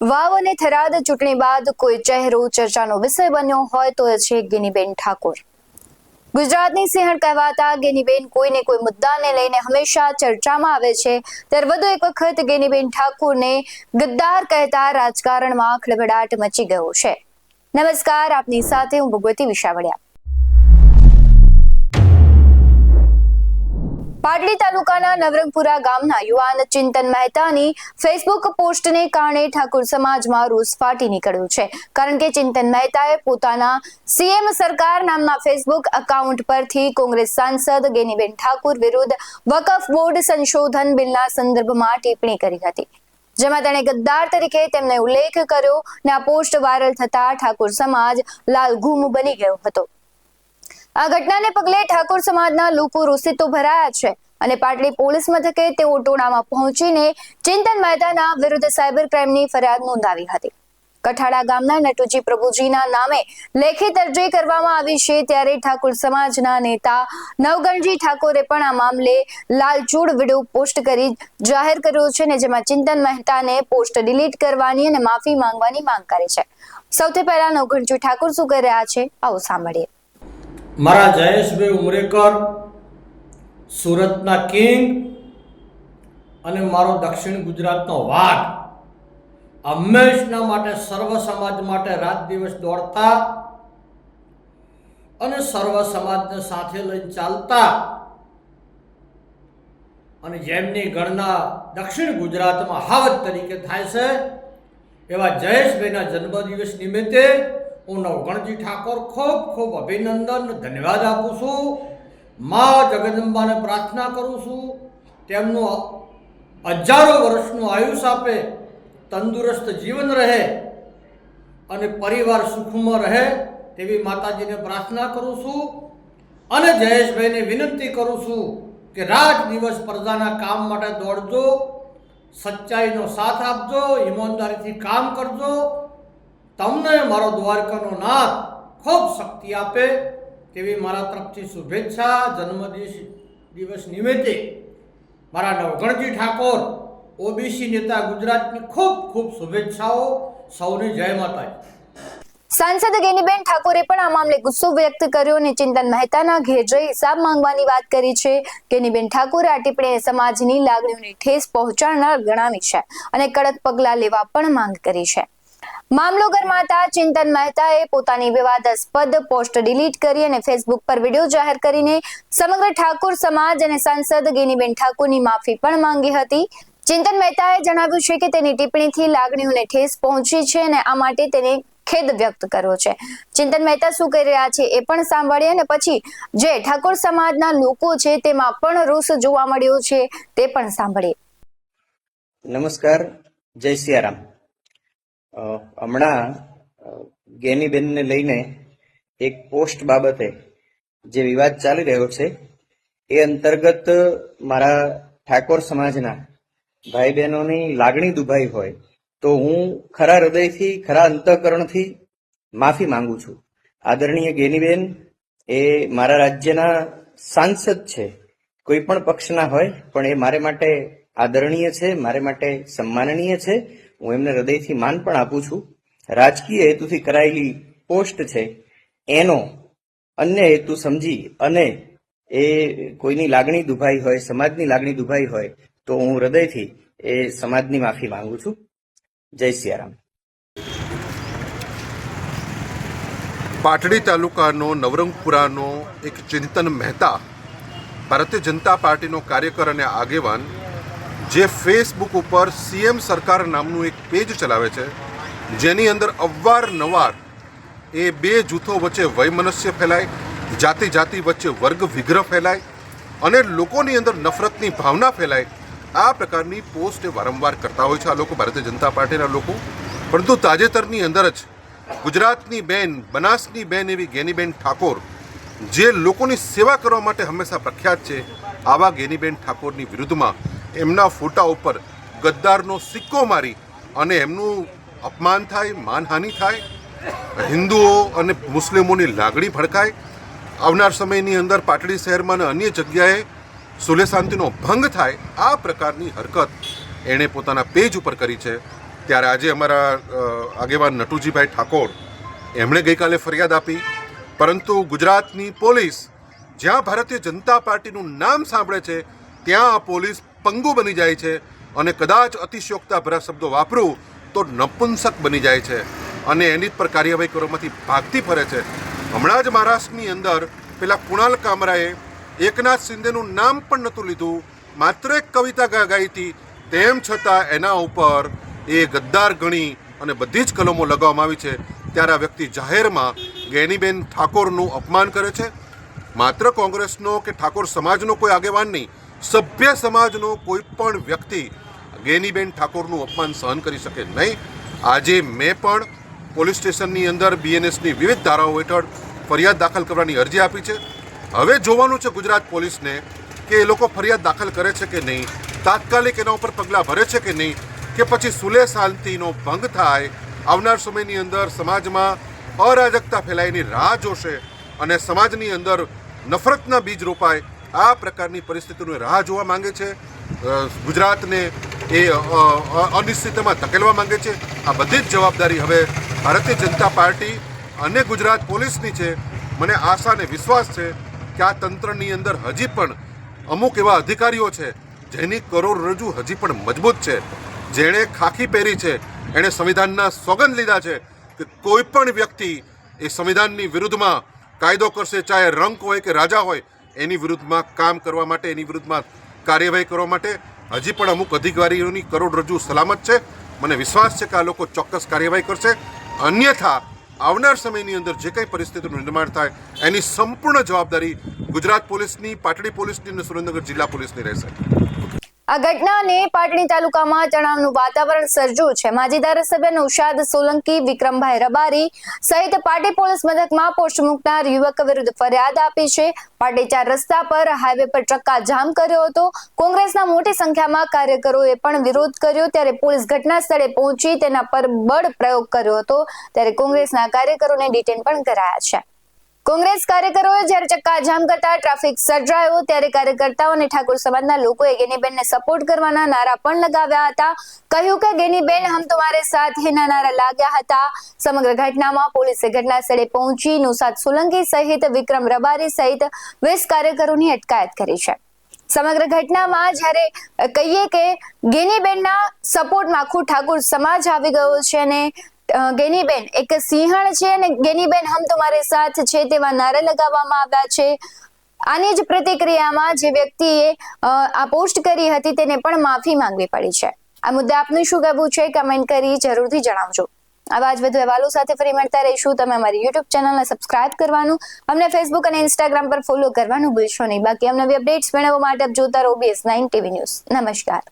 વાવ અને થરાદ ચૂંટણી બાદ કોઈ ચહેરો ચર્ચાનો વિષય બન્યો હોય તો એ છે ગેનીબેન ઠાકોર। ગુજરાતની સિંહણ કહેવાતા ગેનીબેન કોઈને કોઈ મુદ્દાને લઈને હંમેશા ચર્ચામાં આવે છે। ત્યારે વધુ એક વખત ગેનીબેન ઠાકોરને ગદ્દાર કહેતા રાજકારણમાં ખળભળાટ મચી ગયો છે। નમસ્કાર, આપની સાથે હું ભગવતી વિશાવડિયા। પાટડી તાલુકાના નવરંગપુરા ગામના યુવાન ચિંતન મહેતાની ફેસબુક પોસ્ટને કારણે ઠાકોર સમાજમાં રોષ ફાટી નીકળ્યો છે। કારણ કે ચિંતન મહેતાએ પોતાના સીએમ સરકાર નામના ફેસબુક એકાઉન્ટ પરથી કોંગ્રેસ સાંસદ ગેનીબેન ઠાકોર વિરુદ્ધ વકફ બોર્ડ સંશોધન બિલના સંદર્ભમાં ટિપ્પણી કરી હતી, જેમાં તેણે ગદ્દાર તરીકે તેમને ઉલ્લેખ કર્યો અને આ પોસ્ટ વાયરલ થતા ઠાકોર સમાજ લાલઘૂમ બની ગયો હતો। આ ઘટનાને પગલે ઠાકોર સમાજના લોકો રોષે તો ભરાયા છે અને પાટડી પોલીસ મથકે તેઓ ટોળામાં પહોંચીને ચિંતન મહેતાના વિરુદ્ધ સાયબર ક્રાઇમની ફરિયાદ નોંધાવી હતી। કઠાડા ગામના નટુજી પ્રભુજીના નામે લેખિત અરજી કરવામાં આવી છે। ત્યારે ઠાકોર સમાજના નેતા નવગણજી ઠાકોરે પણ આ મામલે લાલચૂડ વિડીયો પોસ્ટ કરી જાહેર કર્યો છે ને જેમાં ચિંતન મહેતાને પોસ્ટ ડિલીટ કરવાની અને માફી માંગવાની માંગ કરી છે। સૌથી પહેલા નવગણજી ઠાકોર શું કહી રહ્યા છે, આવો સાંભળીએ। મારા જયેશભાઈ ઉમરેકર, સુરતના કિંગ અને મારો દક્ષિણ ગુજરાતનો વાઘ, હંમેશના માટે સર્વ સમાજ માટે રાત દિવસ દોડતા અને સર્વ સમાજને સાથે લઈને ચાલતા અને જેમની ગણના દક્ષિણ ગુજરાતમાં હાવજ તરીકે થાય છે એવા જયેશભાઈના જન્મદિવસ નિમિત્તે હું નવગણજી ઠાકોર ખૂબ ખૂબ અભિનંદન ધન્યવાદ આપું છું। મા જગદંબાને પ્રાર્થના કરું છું તેમનું હજારો વર્ષનું આયુષ્ય આપે, તંદુરસ્ત જીવન રહે અને પરિવાર સુખમાં રહે તેવી માતાજીને પ્રાર્થના કરું છું અને જયેશભાઈને વિનંતી કરું છું કે રાત દિવસ પ્રજાના કામ માટે દોડજો, સચ્ચાઈનો સાથ આપજો, ઈમાનદારીથી કામ કરજો। તમને મારો દ્વારકાનો નાથ ખૂબ શક્તિ આપે તેવી મારા તરફથી શુભેચ્છા। જન્મદિવસ નિમિત્તે મારા નવગણજી ઠાકોર ઓબીસી નેતા ગુજરાતની ખૂબ ખૂબ શુભેચ્છાઓ। સૌની જય માતાજી। સાંસદ ગેનીબેન ઠાકોરે પણ આ મામલે ગુસ્સો વ્યક્ત કર્યો અને ચિંતન મહેતાના ઘેર જઈ હિસાબ માંગવાની વાત કરી છે। ગેનીબેન ઠાકોરે આ ટિપ્પણીએ સમાજની લાગણીઓને ઠેસ પહોંચાડનાર ગણાવી છે અને કડક પગલાં લેવા પણ માંગ કરી છે। મામલો ગરમાતા ચિંતન મહેતાએ પોતાની વિવાદાસ્પદ પોસ્ટ ડિલીટ કરી અને ફેસબુક પર વિડીયો જાહેર કરીને સમગ્ર ઠાકોર સમાજ અને સાંસદ ગેનીબેન ઠાકોરની માફી પણ માંગી હતી। ચિંતન મહેતાએ જણાવ્યું છે કે તેની ટિપ્પણીથી લાગણીઓને ઠેસ પહોંચી છે અને આ માટે તેને ખેદ વ્યક્ત કર્યો છે। ચિંતન મહેતા શું કહી રહ્યા છે એ પણ સાંભળીએ અને પછી જે ઠાકોર સમાજના લોકો છે તેમાં પણ રોષ જોવા મળ્યો છે તે પણ સાંભળીએ। નમસ્કાર, જય સિયારામ। હમણાં ગેનીબેનને લઈને એક પોસ્ટ બાબતે જે વિવાદ ચાલી રહ્યો છે એ અંતર્ગત મારા ઠાકોર સમાજના ભાઈ બહેનોની લાગણી દુભાઈ હોય તો હું ખરા હૃદયથી, ખરા અંતઃકરણથી માફી માંગુ છું। આદરણીય ગેનીબેન એ મારા રાજ્યના સાંસદ છે, કોઈ પણ પક્ષના હોય પણ એ મારે માટે આદરણીય છે, મારે માટે સન્માનનીય છે। હું એમને હૃદયથી માન પણ આપું છું। રાજકીય હેતુથી કરાયેલી પોસ્ટ છે એનો અન્ય હેતુ સમજી અને એ કોઈની લાગણી દુભાઈ હોય, સમાજની લાગણી દુભાઈ હોય તો હું હૃદયથી એ સમાજની માફી માંગુ છું। જય સિયારામ। પાટડી તાલુકાનો નવરંગપુરાનો એક ચિંતન મહેતા, ભારતીય જનતા પાર્ટીનો કાર્યકર અને આગેવાન, જે ફેસબુક ઉપર સીએમ સરકાર નામનું એક પેજ ચલાવે છે જેની અંદર અવારનવાર એ બે જૂથો વચ્ચે વયમનસ્ય ફેલાય, જાતિ જાતિ વચ્ચે વર્ગ વિગ્રહ ફેલાય અને લોકોની અંદર નફરતની ભાવના ફેલાય, આ પ્રકારની પોસ્ટ વારંવાર કરતા હોય છે આ લોકો, ભારતીય જનતા પાર્ટીના લોકો। પરંતુ તાજેતરની અંદર જ ગુજરાતની બેન, બનાસની બેન એવી ગેનીબેન ઠાકોર, જે લોકોની સેવા કરવા માટે હંમેશા પ્રખ્યાત છે, આવા ગેનીબેન ઠાકોરની વિરુદ્ધમાં એમના ફોટા ઉપર ગદ્દારનો સિક્કો મારી અને એમનું અપમાન થાય, માનહાનિ થાય, હિન્દુઓ અને મુસ્લિમોની લાગણી ભડકાય। આવનાર સમયની અંદર પાટડી શહેરમાં અને અન્ય જગ્યાએ સુલે શાંતિનો ભંગ થાય, આ પ્રકારની હરકત એણે પોતાના પેજ ઉપર કરી છે। ત્યારે આજે અમારા આગેવાન નટુજીભાઈ ઠાકોર એમણે ગઈકાલે ફરિયાદ આપી, પરંતુ ગુજરાતની પોલીસ જ્યાં ભારતીય જનતા પાર્ટીનું નામ સાંભળે છે ત્યાં આ પોલીસ પંગુ બની જાય છે અને કદાચ અતિશયોક્તાભર્યા શબ્દો વાપરું તો નપુંસક બની જાય છે અને એની પર કાર્યવાહી કરવામાંથી ભાગતી ફરે છે. હમણાં જ મહારાષ્ટ્રની અંદર પેલા કુણાલ કામરાએ એકનાથ શિંદેનું નામ પણ નહોતું લીધું, માત્ર એક કવિતા ગાઈ હતી, તેમ છતાં એના ઉપર એ ગદ્દાર ગણી અને બધી જ કલમો લગાવવામાં આવી છે. ત્યારે આ વ્યક્તિ જાહેરમાં ગેનીબેન ઠાકોરનું અપમાન કરે છે. માત્ર કોંગ્રેસનો કે ઠાકોર સમાજનો કોઈ આગેવાન નહીં, સભ્ય સમાજનો કોઈ પણ વ્યક્તિ ગેનીબેન ઠાકોરનું અપમાન સહન કરી શકે નહીં. આજે મેં પણ પોલીસ સ્ટેશનની અંદર બીએનએસની વિવિધ ધારાઓ હેઠળ ફરિયાદ દાખલ કરવાની અરજી આપી છે. હવે જોવાનું છે ગુજરાત પોલીસને કે એ લોકો ફરિયાદ દાખલ કરે છે કે નહીં, તાત્કાલિક એના ઉપર પગલાં ભરે છે કે નહીં, કે પછી સુલે શાંતિનો ભંગ થાય, આવનાર સમયની અંદર સમાજમાં અરાજકતા ફેલાયની રાહ જોશે અને સમાજની અંદર નફરતના બીજ રોપાય, આ પ્રકારની પરિસ્થિતિની રાહ જોવા માંગે છે. ગુજરાતને એ અનિશ્ચિતતામાં ધકેલવા માંગે છે. આ બધી જ જવાબદારી હવે ભારતીય જનતા પાર્ટી અને ગુજરાત પોલીસની છે. મને આશા અને વિશ્વાસ છે કે આ તંત્રની અંદર હજી પણ અમુક એવા અધિકારીઓ છે જેની કરોડરજ્જુ હજી પણ મજબૂત છે, જેણે ખાખી પહેરી છે, એણે સંવિધાનના સોગંદ લીધા છે કે કોઈ પણ વ્યક્તિ એ સંવિધાનની વિરુદ્ધમાં કાયદો કરશે, ચાહે રંક હોય કે રાજા હોય, એની વિરુદ્ધમાં કામ કરવા માટે, એની વિરુદ્ધમાં કાર્યવાહી કરવા માટે હજી પણ અમુક અધિકારીઓની કરોડરજ્જુ સલામત છે. મને વિશ્વાસ છે કે આ લોકો ચોક્કસ કાર્યવાહી કરશે. અન્યથા આવનાર સમયની અંદર જે કંઈ પરિસ્થિતિનું નિર્માણ થાય એની સંપૂર્ણ જવાબદારી ગુજરાત પોલીસની, પાટડી પોલીસની અને સુરેન્દ્રનગર જિલ્લા પોલીસની રહેશે. આ ઘટનાને પાટડી તાલુકામાં તણાવનું વાતાવરણ સર્જ્યું છે. માજી ધારાસભ્ય નૌશાદ સોલંકી, વિક્રમભાઈ રબારી સહિત પાટડી પોલીસ મથકમાં પોસ્ટ મૂકનાર યુવક વિરુદ્ધ ફરિયાદ આપી છે. પાટડી 4 રસ્તા પર હાઈવે પર ચક્કા જામ કર્યો હતો. કોંગ્રેસના મોટી સંખ્યામાં કાર્યકરોએ પણ વિરોધ કર્યો, ત્યારે પોલીસ ઘટના સ્થળે પહોંચી તેના પર બળ પ્રયોગ કર્યો હતો. ત્યારે કોંગ્રેસના કાર્યકરોને ડિટેન પણ કરાયા છે. કોંગ્રેસ કાર્યકરોએ જ્યારે ચક્કાજામ કરતા ટ્રાફિક સર્જાયો, ત્યારે કાર્યકર્તાઓ અને ઠાકોર સમાજના લોકોએ ગેનીબેનને સપોર્ટ કરવાના નારા પણ લગાવ્યા હતા. કહ્યું કે ગેનીબેન હમ તમારે સાથ હૈના નારા લાગ્યા હતા. સમગ્ર ઘટનામાં પોલીસે ઘટના સ્થળે પહોંચી નૌશાદ સોલંકી સહિત વિક્રમ રબારી સહિત 20 કાર્યકરોની અટકાયત કરી છે. સમગ્ર ઘટનામાં જ્યારે કહીએ કે ગેનીબેનના સપોર્ટમાં આખું ઠાકોર સમાજ આવી ગયો છે અને ગેનીબેન એક સિંહણ છે અને ગેનીબેન હમ તમારે સાથ છે તેવા નારા લગાવવામાં આવ્યા છે. આની જ પ્રતિક્રિયામાં જે વ્યક્તિએ આ પોસ્ટ કરી હતી તેને પણ માફી માંગવી પડી છે. આ મુદ્દે આપનું શું કહેવું છે કમેન્ટ કરી જરૂરથી જણાવજો. આવા જ વધુ અહેવાલો સાથે ફરી મળતા રહીશું. તમે અમારી YouTube ચેનલને સબસ્ક્રાઇબ કરવાનું, અમને Facebook અને Instagram પર ફોલો કરવાનું ભૂલશો નહીં. બાકી અમને નવી અપડેટ્સ મેળવવા માટે આપ જોતા રહો BS9 TV ન્યૂઝ. નમસ્કાર.